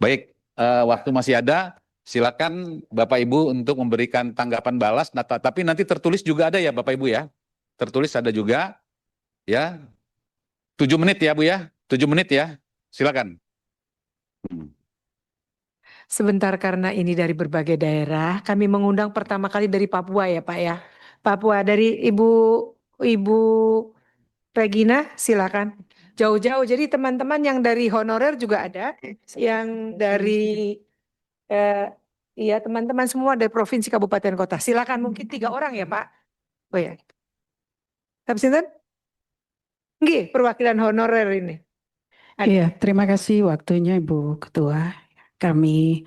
Baik, waktu masih ada, silakan Bapak Ibu untuk memberikan tanggapan balas. Tapi nanti tertulis juga ada ya Bapak Ibu ya. Tertulis ada juga ya. 7 menit ya Bu ya. 7 menit ya. Silakan. Hmm. Sebentar, karena ini dari berbagai daerah, kami mengundang pertama kali dari Papua ya Pak ya. Papua dari Ibu Regina, silakan. Jauh-jauh, jadi teman-teman yang dari honorer juga ada, yang dari eh, iya teman-teman semua dari provinsi kabupaten kota. Silakan, mungkin 3 orang ya Pak. Oh ya. Habis itu, nggih, perwakilan honorer ini. Iya, terima kasih waktunya Ibu Ketua. Kami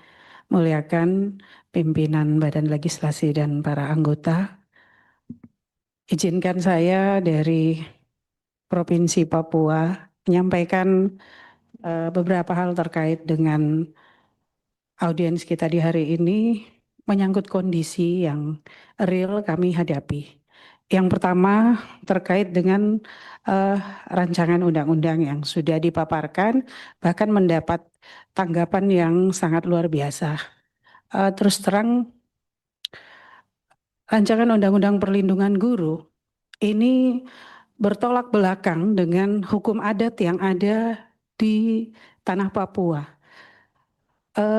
muliakan pimpinan Badan Legislasi dan para anggota. Izinkan saya dari Provinsi Papua menyampaikan beberapa hal terkait dengan audiens kita di hari ini menyangkut kondisi yang real kami hadapi. Yang pertama terkait dengan rancangan undang-undang yang sudah dipaparkan, bahkan mendapat tanggapan yang sangat luar biasa. Terus terang, rancangan undang-undang perlindungan guru ini bertolak belakang dengan hukum adat yang ada di tanah Papua.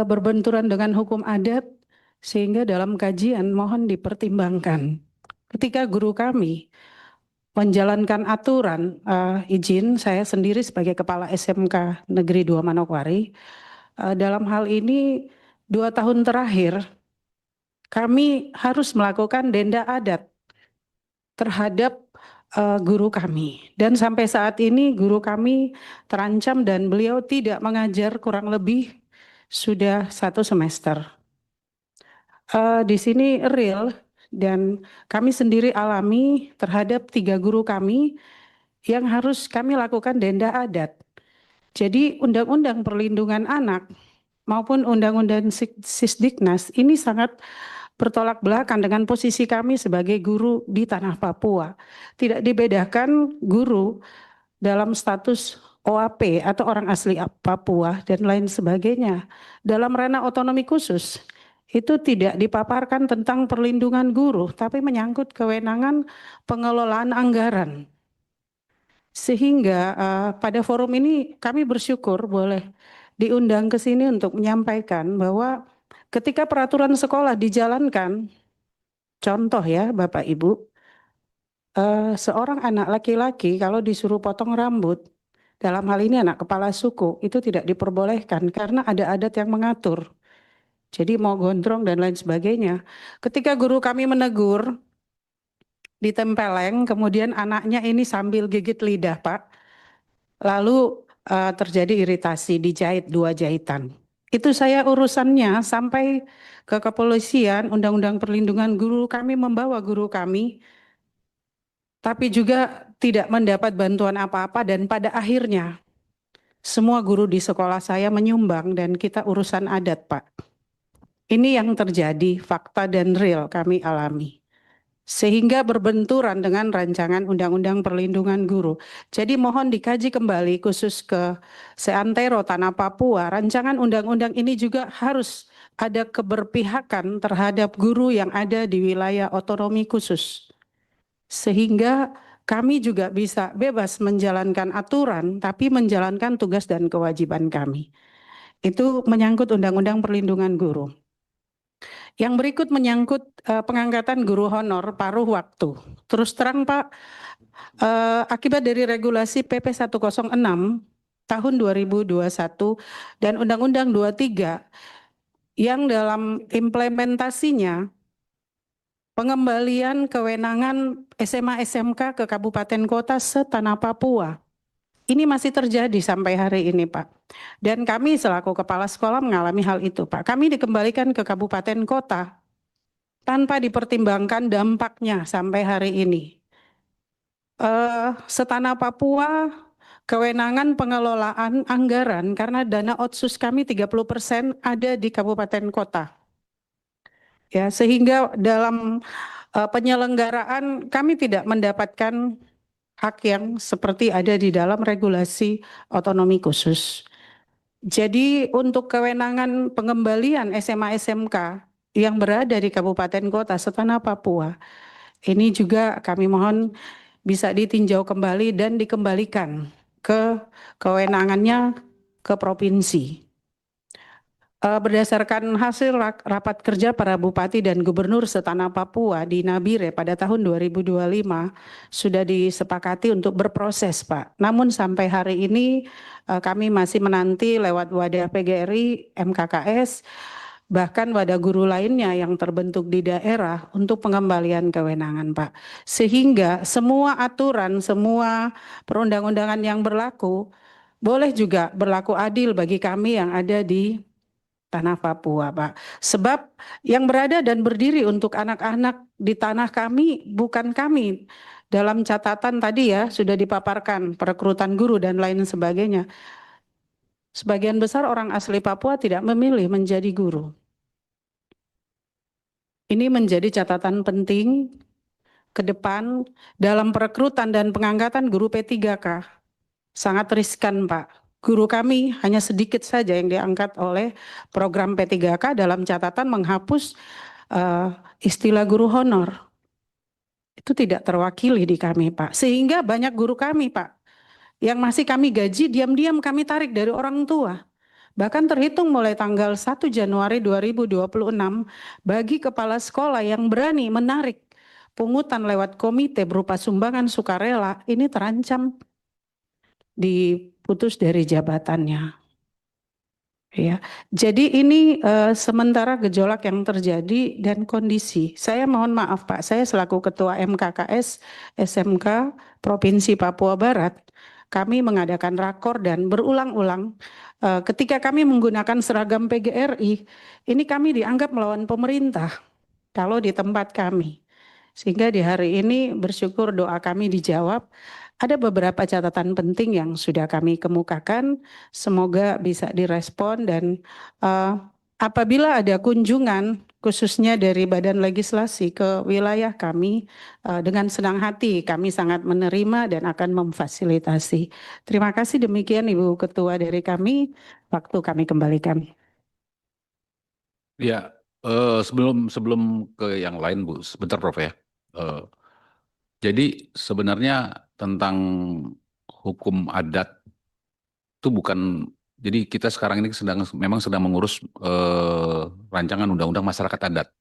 Berbenturan dengan hukum adat, sehingga dalam kajian mohon dipertimbangkan. Ketika guru kami menjalankan aturan, izin saya sendiri sebagai Kepala SMK Negeri 2 Manokwari, dalam hal ini 2 tahun terakhir kami harus melakukan denda adat terhadap guru kami. Dan sampai saat ini guru kami terancam dan beliau tidak mengajar kurang lebih sudah 1 semester. Di sini real dan kami sendiri alami terhadap 3 guru kami yang harus kami lakukan denda adat. Jadi Undang-Undang Perlindungan Anak maupun Undang-Undang Sisdiknas ini sangat bertolak belakang dengan posisi kami sebagai guru di tanah Papua. Tidak dibedakan guru dalam status OAP atau orang asli Papua dan lain sebagainya. Dalam ranah otonomi khusus, itu tidak dipaparkan tentang perlindungan guru, tapi menyangkut kewenangan pengelolaan anggaran. Sehingga pada forum ini kami bersyukur boleh diundang ke sini untuk menyampaikan bahwa ketika peraturan sekolah dijalankan, contoh ya Bapak Ibu, seorang anak laki-laki kalau disuruh potong rambut, dalam hal ini anak kepala suku, itu tidak diperbolehkan karena ada adat yang mengatur. Jadi mau gondrong dan lain sebagainya. Ketika guru kami menegur, ditempeleng, kemudian anaknya ini sambil gigit lidah Pak, lalu terjadi iritasi, dijahit 2 jahitan. Itu saya urusannya sampai ke kepolisian, Undang-Undang Perlindungan Guru, kami membawa guru kami, tapi juga tidak mendapat bantuan apa-apa dan pada akhirnya semua guru di sekolah saya menyumbang dan kita urusan adat Pak. Ini yang terjadi, fakta dan real kami alami. Sehingga berbenturan dengan rancangan Undang-Undang Perlindungan Guru. Jadi mohon dikaji kembali khusus ke seantero Tanah Papua, rancangan undang-undang ini juga harus ada keberpihakan terhadap guru yang ada di wilayah otonomi khusus. Sehingga kami juga bisa bebas menjalankan aturan, tapi menjalankan tugas dan kewajiban kami. Itu menyangkut Undang-Undang Perlindungan Guru. Yang berikut menyangkut pengangkatan guru honor paruh waktu. Terus terang Pak, akibat dari regulasi PP 106 tahun 2021 dan Undang-Undang 23 yang dalam implementasinya pengembalian kewenangan SMA SMK ke kabupaten kota setanah Papua. Ini masih terjadi sampai hari ini Pak. Dan kami selaku kepala sekolah mengalami hal itu Pak. Kami dikembalikan ke kabupaten kota tanpa dipertimbangkan dampaknya sampai hari ini. Setanah Papua kewenangan pengelolaan anggaran karena dana otsus kami 30% ada di kabupaten kota. Ya, sehingga dalam penyelenggaraan kami tidak mendapatkan hak yang seperti ada di dalam regulasi otonomi khusus. Jadi untuk kewenangan pengembalian SMA SMK yang berada di kabupaten kota setanah Papua, ini juga kami mohon bisa ditinjau kembali dan dikembalikan ke kewenangannya ke provinsi. Berdasarkan hasil rapat kerja para bupati dan gubernur setanah Papua di Nabire pada tahun 2025 sudah disepakati untuk berproses, Pak. Namun sampai hari ini kami masih menanti lewat wadah PGRI, MKKS, bahkan wadah guru lainnya yang terbentuk di daerah untuk pengembalian kewenangan, Pak. Sehingga semua aturan, semua perundang-undangan yang berlaku boleh juga berlaku adil bagi kami yang ada di tanah Papua, Pak. Sebab yang berada dan berdiri untuk anak-anak di tanah kami bukan kami. Dalam catatan tadi ya sudah dipaparkan perekrutan guru dan lain sebagainya. Sebagian besar orang asli Papua tidak memilih menjadi guru. Ini menjadi catatan penting ke depan dalam perekrutan dan pengangkatan guru P3K. Sangat riskan, Pak. Guru kami hanya sedikit saja yang diangkat oleh program P3K dalam catatan menghapus istilah guru honor. Itu tidak terwakili di kami, Pak. Sehingga banyak guru kami, Pak, yang masih kami gaji, diam-diam kami tarik dari orang tua. Bahkan terhitung mulai tanggal 1 Januari 2026, bagi kepala sekolah yang berani menarik pungutan lewat komite berupa sumbangan sukarela, ini terancam diputus dari jabatannya. Ya, jadi ini sementara gejolak yang terjadi dan kondisi. Saya mohon maaf Pak, saya selaku Ketua MKKS SMK Provinsi Papua Barat, kami mengadakan rakor dan berulang-ulang ketika kami menggunakan seragam PGRI, ini kami dianggap melawan pemerintah kalau di tempat kami. Sehingga di hari ini bersyukur doa kami dijawab. Ada beberapa catatan penting yang sudah kami kemukakan, semoga bisa direspon dan apabila ada kunjungan khususnya dari Badan Legislasi ke wilayah kami, dengan senang hati kami sangat menerima dan akan memfasilitasi. Terima kasih, demikian Ibu Ketua dari kami, waktu kami kembalikan. Ya, sebelum ke yang lain Bu, sebentar Prof ya. Jadi sebenarnya tentang hukum adat itu bukan, jadi kita sekarang ini memang sedang mengurus rancangan undang-undang masyarakat adat.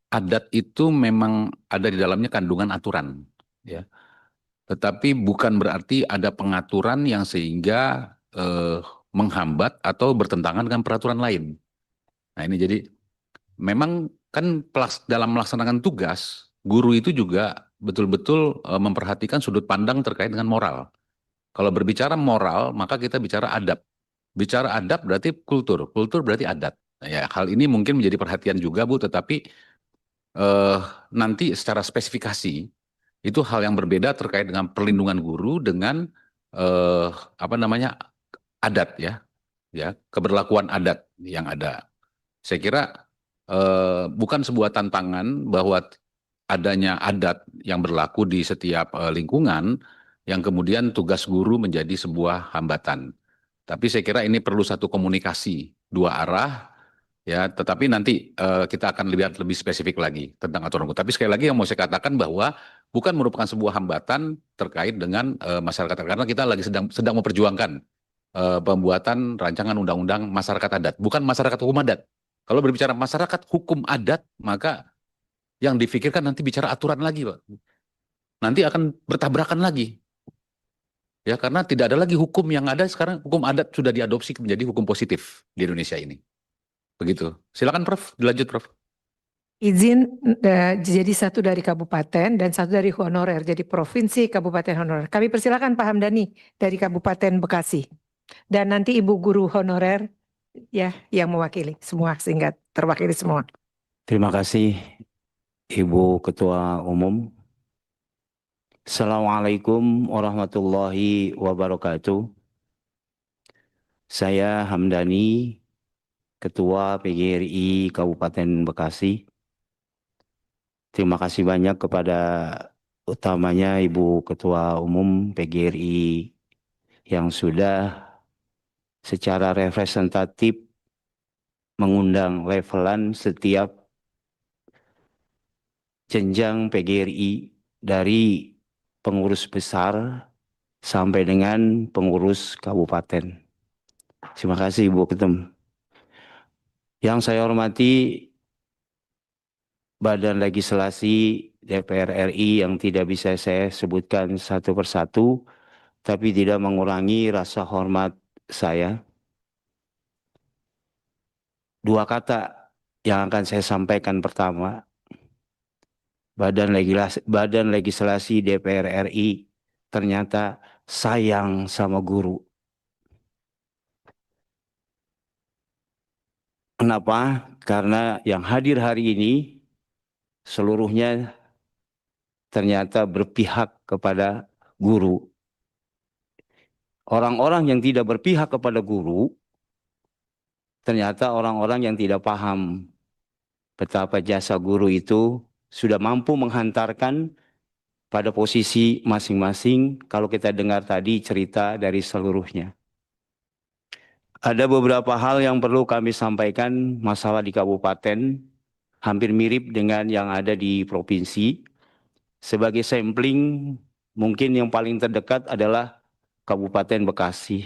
Adat itu memang ada di dalamnya kandungan aturan, ya. Tetapi bukan berarti ada pengaturan yang sehingga menghambat atau bertentangan dengan peraturan lain. Nah ini jadi memang kan dalam melaksanakan tugas, guru itu juga betul-betul memperhatikan sudut pandang terkait dengan moral. Kalau berbicara moral, maka kita bicara adab. Bicara adab berarti kultur, kultur berarti adat. Nah, ya, hal ini mungkin menjadi perhatian juga Bu, tetapi nanti secara spesifikasi itu hal yang berbeda terkait dengan perlindungan guru dengan apa namanya adat ya keberlakuan adat yang ada. Saya kira bukan sebuah tantangan bahwa adanya adat yang berlaku di setiap lingkungan yang kemudian tugas guru menjadi sebuah hambatan. Tapi saya kira ini perlu satu komunikasi dua arah ya, tetapi nanti kita akan lihat lebih spesifik lagi tentang aturan hukum. Tapi sekali lagi yang mau saya katakan bahwa bukan merupakan sebuah hambatan terkait dengan masyarakat karena kita lagi sedang memperjuangkan pembuatan rancangan undang-undang masyarakat adat, bukan masyarakat hukum adat. Kalau berbicara masyarakat hukum adat, maka yang difikirkan nanti bicara aturan lagi, Pak. Nanti akan bertabrakan lagi. Ya, karena tidak ada lagi hukum yang ada sekarang, hukum adat sudah diadopsi menjadi hukum positif di Indonesia ini. Begitu. Silakan Prof, dilanjut Prof. Izin jadi satu dari kabupaten dan satu dari honorer, jadi provinsi kabupaten honorer. Kami persilakan Pak Hamdani dari Kabupaten Bekasi. Dan nanti Ibu Guru honorer ya yang mewakili semua sehingga terwakili semua. Terima kasih Ibu Ketua Umum. Assalamualaikum warahmatullahi wabarakatuh. Saya Hamdani, Ketua PGRI Kabupaten Bekasi. Terima kasih banyak kepada utamanya Ibu Ketua Umum PGRI yang sudah secara representatif mengundang levelan setiap jenjang PGRI dari pengurus besar sampai dengan pengurus kabupaten. Terima kasih Ibu Ketum. Yang saya hormati Badan Legislasi DPR RI yang tidak bisa saya sebutkan satu persatu, tapi tidak mengurangi rasa hormat saya. Dua kata yang akan saya sampaikan pertama, Badan Legislasi DPR RI ternyata sayang sama guru. Kenapa? Karena yang hadir hari ini seluruhnya ternyata berpihak kepada guru. Orang-orang yang tidak berpihak kepada guru ternyata orang-orang yang tidak paham betapa jasa guru itu sudah mampu menghantarkan pada posisi masing-masing kalau kita dengar tadi cerita dari seluruhnya. Ada beberapa hal yang perlu kami sampaikan masalah di kabupaten, hampir mirip dengan yang ada di provinsi. Sebagai sampling, mungkin yang paling terdekat adalah Kabupaten Bekasi.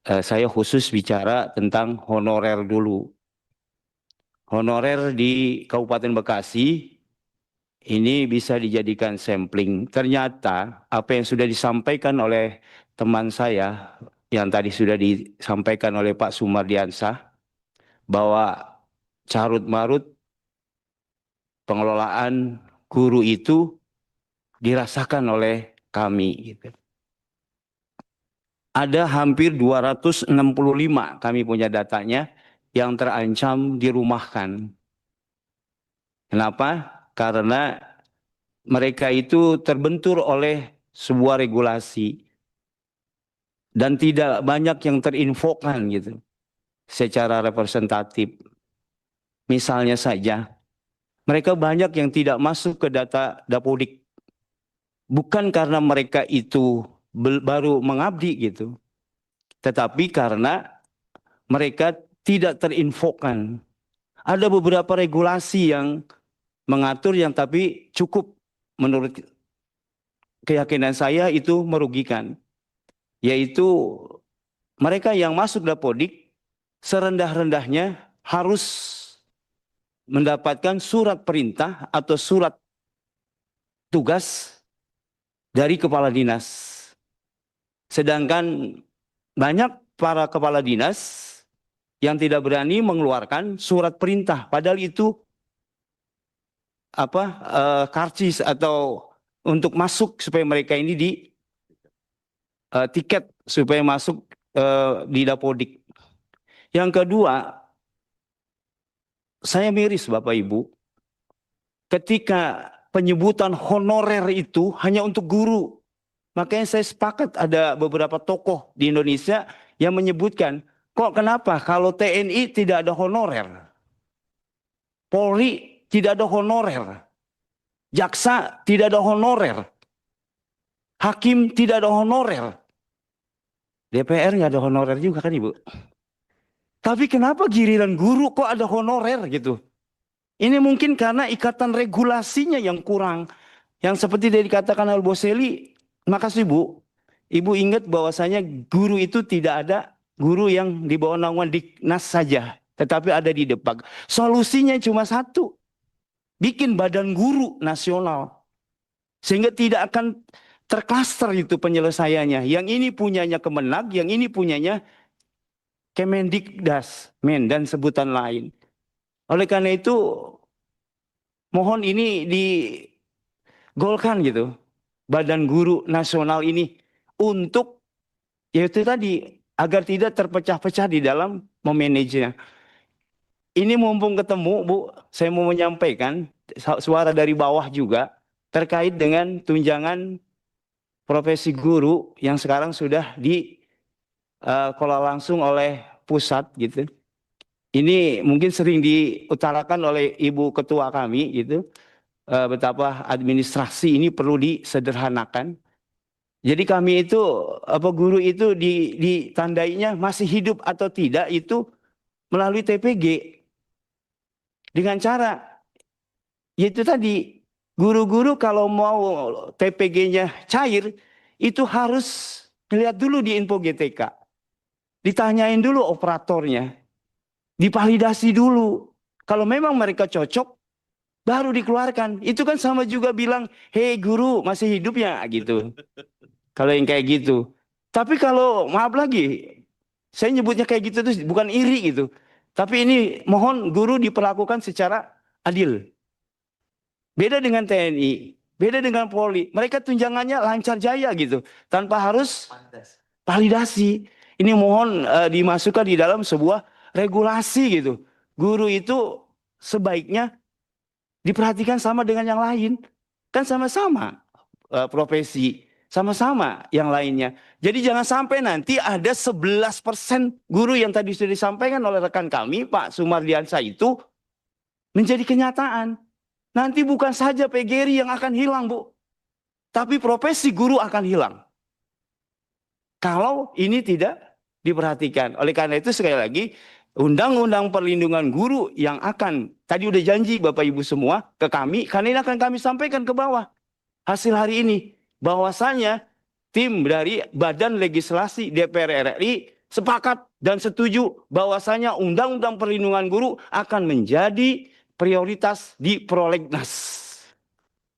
Saya khusus bicara tentang honorer dulu. Honorer di Kabupaten Bekasi ini bisa dijadikan sampling. Ternyata apa yang sudah disampaikan oleh teman saya, yang tadi sudah disampaikan oleh Pak Sumardiansah, bahwa carut-marut pengelolaan guru itu dirasakan oleh kami. Ada hampir 265, kami punya datanya, yang terancam dirumahkan. Kenapa? Karena mereka itu terbentur oleh sebuah regulasi dan tidak banyak yang terinfokan gitu secara representatif. Misalnya saja, mereka banyak yang tidak masuk ke data Dapodik. Bukan karena mereka itu baru mengabdi gitu, tetapi karena mereka tidak terinfokan. Ada beberapa regulasi yang mengatur yang tapi cukup menurut keyakinan saya itu merugikan. Yaitu mereka yang masuk Dapodik serendah-rendahnya harus mendapatkan surat perintah atau surat tugas dari kepala dinas. Sedangkan banyak para kepala dinas yang tidak berani mengeluarkan surat perintah, padahal itu karcis atau untuk masuk supaya mereka ini di tiket supaya masuk di Dapodik. Yang kedua, saya miris Bapak Ibu, ketika penyebutan honorer itu hanya untuk guru. Makanya saya sepakat ada beberapa tokoh di Indonesia yang menyebutkan, kok kenapa kalau TNI tidak ada honorer? Polri tidak ada honorer. Jaksa tidak ada honorer. Hakim tidak ada honorer. DPR nggak ada honorer juga kan Ibu? Tapi kenapa giliran guru kok ada honorer gitu? Ini mungkin karena ikatan regulasinya yang kurang. Yang seperti dari dikatakan oleh Boseli, makasih Bu. Ibu ingat bahwasanya guru itu tidak ada guru yang di bawah naungan Diknas saja. Tetapi ada di Depag. Solusinya cuma satu. Bikin badan guru nasional. Sehingga tidak akan terklaster itu penyelesaiannya. Yang ini punyanya Kemenag, yang ini punyanya Kemendikdas, dan sebutan lain. Oleh karena itu, mohon ini digolkan gitu. Badan guru nasional ini untuk, yaitu tadi, agar tidak terpecah-pecah di dalam memanajenya. Ini mumpung ketemu Bu, saya mau menyampaikan suara dari bawah juga terkait dengan tunjangan profesi guru yang sekarang sudah dikelola langsung oleh pusat gitu. Ini mungkin sering diutarakan oleh Ibu Ketua kami gitu, betapa administrasi ini perlu disederhanakan. Jadi kami itu guru itu ditandainya masih hidup atau tidak itu melalui TPG dengan cara yaitu tadi guru-guru kalau mau TPG-nya cair itu harus lihat dulu di info GTK. Ditanyain dulu operatornya, divalidasi dulu. Kalau memang mereka cocok baru dikeluarkan. Itu kan sama juga bilang, "Hei guru, masih hidup ya?" gitu. Kalau yang kayak gitu. Tapi kalau maaf lagi, saya nyebutnya kayak gitu tuh bukan iri gitu. Tapi ini mohon guru diperlakukan secara adil. Beda dengan TNI, beda dengan Polri. Mereka tunjangannya lancar jaya gitu, tanpa harus validasi. Ini mohon dimasukkan di dalam sebuah regulasi gitu. Guru itu sebaiknya diperhatikan sama dengan yang lain. Kan sama-sama profesi, sama-sama yang lainnya. Jadi jangan sampai nanti ada 11% guru yang tadi sudah disampaikan oleh rekan kami, Pak Sumardiansa itu menjadi kenyataan. Nanti bukan saja PGRI yang akan hilang, Bu. Tapi profesi guru akan hilang. Kalau ini tidak diperhatikan. Oleh karena itu sekali lagi, Undang-Undang Perlindungan Guru yang akan, tadi udah janji Bapak Ibu semua ke kami, karena ini akan kami sampaikan ke bawah. Hasil hari ini, bahwasanya tim dari Badan Legislasi DPR RI sepakat dan setuju bahwasanya Undang-Undang Perlindungan Guru akan menjadi prioritas di prolegnas.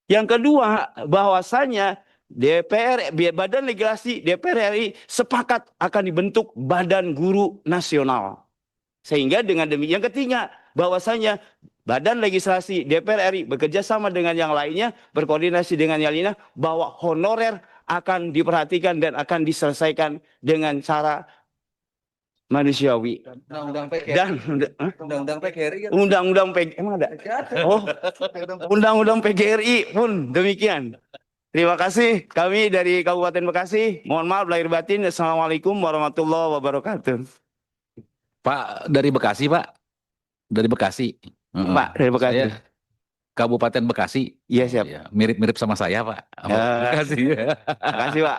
Yang kedua, bahwasanya Badan Legislasi DPR RI sepakat akan dibentuk Badan Guru Nasional. Sehingga dengan demikian, yang ketiga, bahwasanya Badan Legislasi DPR RI bekerja sama dengan yang lainnya, berkoordinasi dengan yang lainnya, bahwa honorer akan diperhatikan dan akan diselesaikan dengan cara manusiawi. Undang-undang PGRI. Dan Undang-undang PGRI kan? Undang-undang PGRI emang ada? Oh, Undang-Undang PGRI pun demikian. Terima kasih kami dari Kabupaten Bekasi. Mohon maaf lahir batin. Assalamualaikum warahmatullahi wabarakatuh. Pak dari Bekasi, Pak. Dari Bekasi. Heeh. Pak dari Bekasi. Saya Kabupaten Bekasi. Iya siap. Ya, mirip-mirip sama saya, Pak. Bekasi. Terima kasih Pak.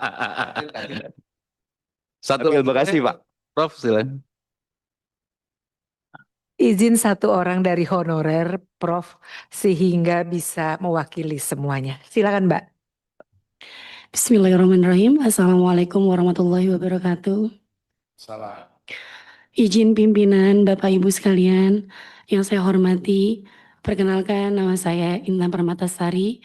Satu Terima kasih Pak. Prof, silakan. Izin satu orang dari honorer, Prof, sehingga bisa mewakili semuanya. Silakan, Mbak. Bismillahirrahmanirrahim. Assalamualaikum warahmatullahi wabarakatuh. Salah. Izin pimpinan Bapak Ibu sekalian yang saya hormati, perkenalkan nama saya Intan Permatasari.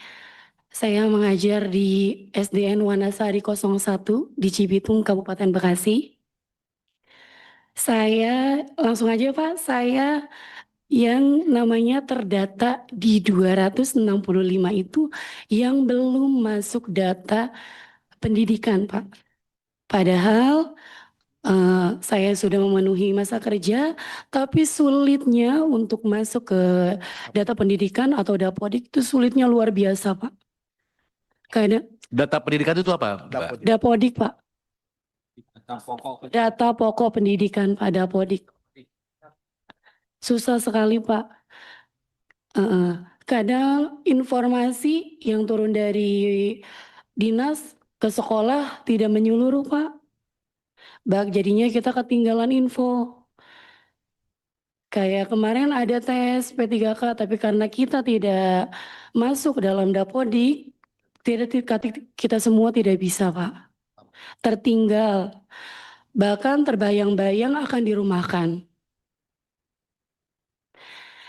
Saya mengajar di SDN Wanasari 01 di Cibitung, Kabupaten Bekasi. Saya langsung aja Pak, saya yang namanya terdata di 265 itu yang belum masuk data pendidikan Pak. Padahal saya sudah memenuhi masa kerja, tapi sulitnya untuk masuk ke data pendidikan atau Dapodik itu sulitnya luar biasa Pak. Karena Data pendidikan itu apa, Mbak? Dapodik Pak, Pokok. data pokok pendidikan Pak Dapodik. Susah sekali Pak. Kadang informasi yang turun dari dinas ke sekolah tidak menyeluruh Pak. Jadinya kita ketinggalan info. Kayak kemarin ada tes P3K, tapi karena kita tidak masuk dalam Dapodik, kita semua tidak bisa Pak. Tertinggal, bahkan terbayang-bayang akan dirumahkan.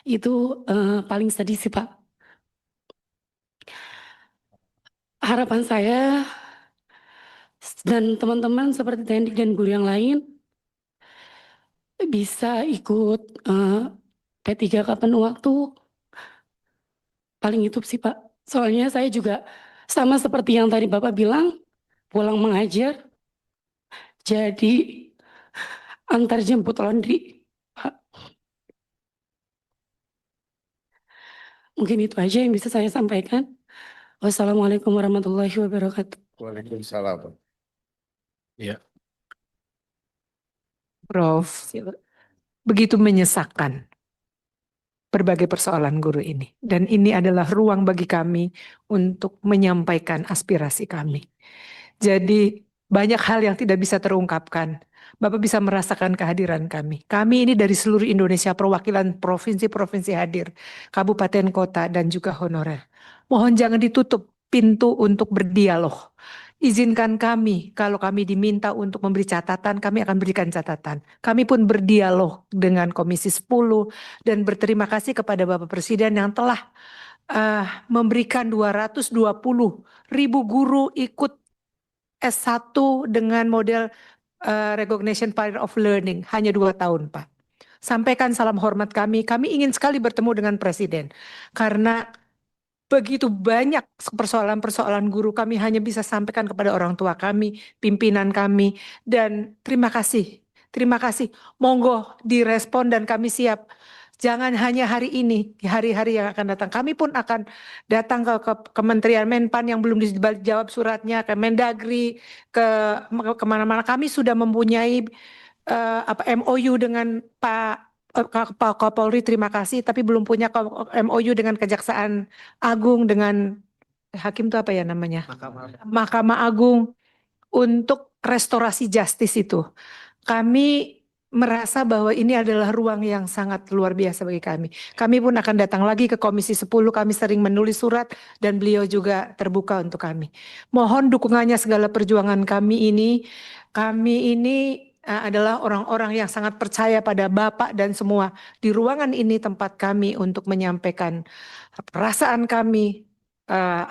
Itu paling sedih sih Pak. Harapan saya dan teman-teman seperti Tendik dan guru yang lain bisa ikut P3K penuh waktu. Paling itu sih Pak. Soalnya saya juga sama seperti yang tadi Bapak bilang, pulang mengajar, jadi antar jemput laundry. Pak. Mungkin itu aja yang bisa saya sampaikan. Wassalamualaikum warahmatullahi wabarakatuh. Waalaikumsalam. Prof, begitu menyesakkan berbagai persoalan guru ini. Dan ini adalah ruang bagi kami untuk menyampaikan aspirasi kami. Jadi banyak hal yang tidak bisa terungkapkan. Bapak bisa merasakan kehadiran kami. Kami ini dari seluruh Indonesia, perwakilan provinsi-provinsi hadir, kabupaten, kota, dan juga honorer. Mohon jangan ditutup pintu untuk berdialog. Izinkan kami, kalau kami diminta untuk memberi catatan, kami akan berikan catatan. Kami pun berdialog dengan Komisi 10 dan berterima kasih kepada Bapak Presiden yang telah memberikan 220.000 guru ikut S1 dengan model Recognition Period of Learning, hanya 2 tahun, Pak. Sampaikan salam hormat kami ingin sekali bertemu dengan Presiden, karena begitu banyak persoalan-persoalan guru kami hanya bisa sampaikan kepada orang tua kami, pimpinan kami, dan terima kasih. Monggo direspon dan kami siap. Jangan hanya hari ini, di hari-hari yang akan datang. Kami pun akan datang ke Kementerian Menpan yang belum dijawab suratnya, ke Mendagri, kemana-mana. Kami sudah mempunyai MOU dengan Pak Kapolri, terima kasih, tapi belum punya MOU dengan Kejaksaan Agung, dengan hakim itu apa ya namanya? Mahkamah Agung untuk restorasi justice itu. Kami merasa bahwa ini adalah ruang yang sangat luar biasa bagi kami. Kami pun akan datang lagi ke Komisi 10, kami sering menulis surat dan beliau juga terbuka untuk kami. Mohon dukungannya segala perjuangan kami ini. Kami ini adalah orang-orang yang sangat percaya pada Bapak dan semua. Di ruangan ini tempat kami untuk menyampaikan perasaan kami,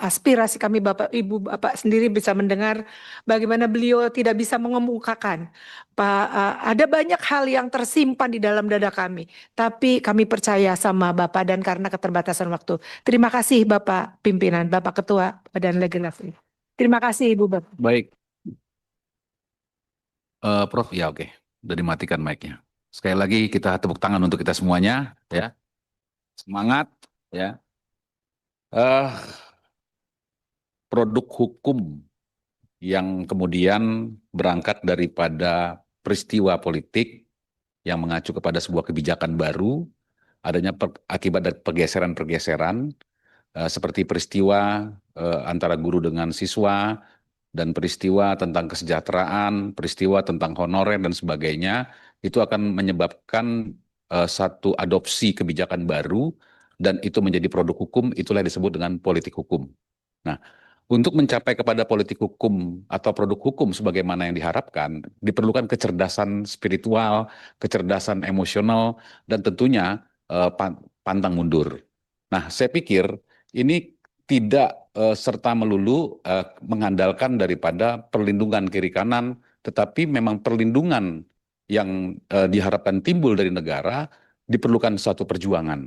aspirasi kami. Bapak Ibu Bapak sendiri bisa mendengar bagaimana beliau tidak bisa mengemukakan. Ada banyak hal yang tersimpan di dalam dada kami, tapi kami percaya sama Bapak dan karena keterbatasan waktu. Terima kasih Bapak Pimpinan, Bapak Ketua Badan Legislasi. Terima kasih Ibu Bapak. Baik. Prof, ya oke. Udah dimatikan mic-nya. Sekali lagi kita tepuk tangan untuk kita semuanya, ya. Semangat, ya. Produk hukum yang kemudian berangkat daripada peristiwa politik yang mengacu kepada sebuah kebijakan baru, adanya akibat dari pergeseran-pergeseran, seperti peristiwa antara guru dengan siswa, dan peristiwa tentang kesejahteraan, peristiwa tentang honorer dan sebagainya, itu akan menyebabkan satu adopsi kebijakan baru, dan itu menjadi produk hukum, itulah yang disebut dengan politik hukum. Nah, untuk mencapai kepada politik hukum atau produk hukum sebagaimana yang diharapkan, diperlukan kecerdasan spiritual, kecerdasan emosional, dan tentunya pantang mundur. Nah, saya pikir ini tidak serta melulu mengandalkan daripada perlindungan kiri kanan, tetapi memang perlindungan yang diharapkan timbul dari negara diperlukan suatu perjuangan.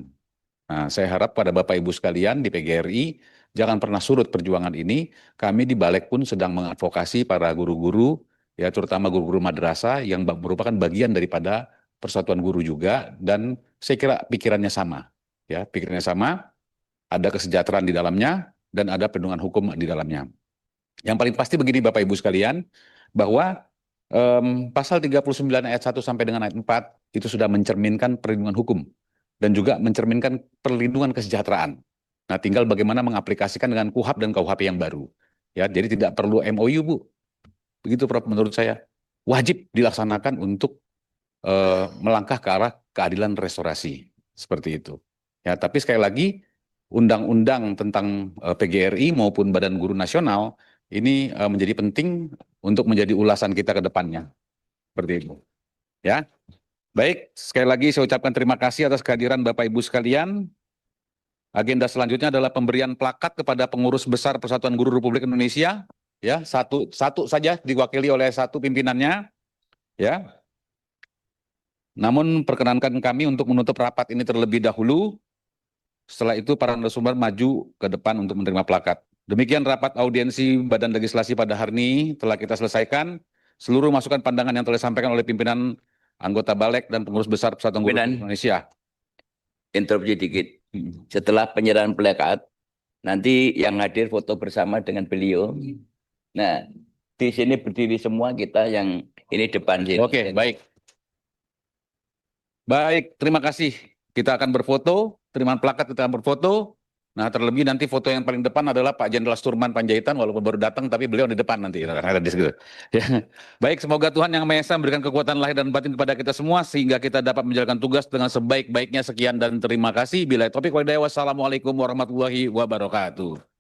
Nah, saya harap pada Bapak Ibu sekalian di PGRI jangan pernah surut perjuangan ini. Kami di Balek pun sedang mengadvokasi para guru-guru, ya terutama guru-guru madrasah yang merupakan bagian daripada Persatuan Guru juga, dan saya kira pikirannya sama, ya pikirannya sama. Ada kesejahteraan di dalamnya dan ada perlindungan hukum di dalamnya. Yang paling pasti begini Bapak Ibu sekalian, bahwa pasal 39 ayat 1 sampai dengan ayat 4 itu sudah mencerminkan perlindungan hukum dan juga mencerminkan perlindungan kesejahteraan. Nah, tinggal bagaimana mengaplikasikan dengan KUHP dan KUHP yang baru. Ya, jadi tidak perlu MOU, Bu. Begitu Prof, menurut saya. Wajib dilaksanakan untuk melangkah ke arah keadilan restorasi. Seperti itu. Ya, tapi sekali lagi, undang-undang tentang PGRI maupun Badan Guru Nasional ini menjadi penting untuk menjadi ulasan kita ke depannya. Seperti itu. Ya. Baik, sekali lagi saya ucapkan terima kasih atas kehadiran Bapak Ibu sekalian. Agenda selanjutnya adalah pemberian plakat kepada pengurus besar Persatuan Guru Republik Indonesia. Ya, satu saja diwakili oleh satu pimpinannya. Ya. Namun perkenankan kami untuk menutup rapat ini terlebih dahulu. Setelah itu para narasumber maju ke depan untuk menerima plakat. Demikian rapat audiensi Badan Legislasi pada hari ini telah kita selesaikan. Seluruh masukan pandangan yang telah disampaikan oleh pimpinan anggota Balek dan pengurus besar Persatuan Guru Indonesia. Interupsi dikit. Setelah penyerahan plakat, nanti yang hadir foto bersama dengan beliau. Nah, di sini berdiri semua kita yang ini depan sini. Oke, baik. Baik, terima kasih. Kita akan berfoto, terima plakat kita akan berfoto. Nah, terlebih nanti foto yang paling depan adalah Pak Jenderal Sturman Panjaitan, walaupun baru datang, tapi beliau di depan nanti. Ada di situ. Ya. Baik, semoga Tuhan Yang Maha Esa memberikan kekuatan lahir dan batin kepada kita semua, sehingga kita dapat menjalankan tugas dengan sebaik-baiknya. Sekian dan terima kasih. Bila taufiq wal hidayah, wassalamualaikum warahmatullahi wabarakatuh.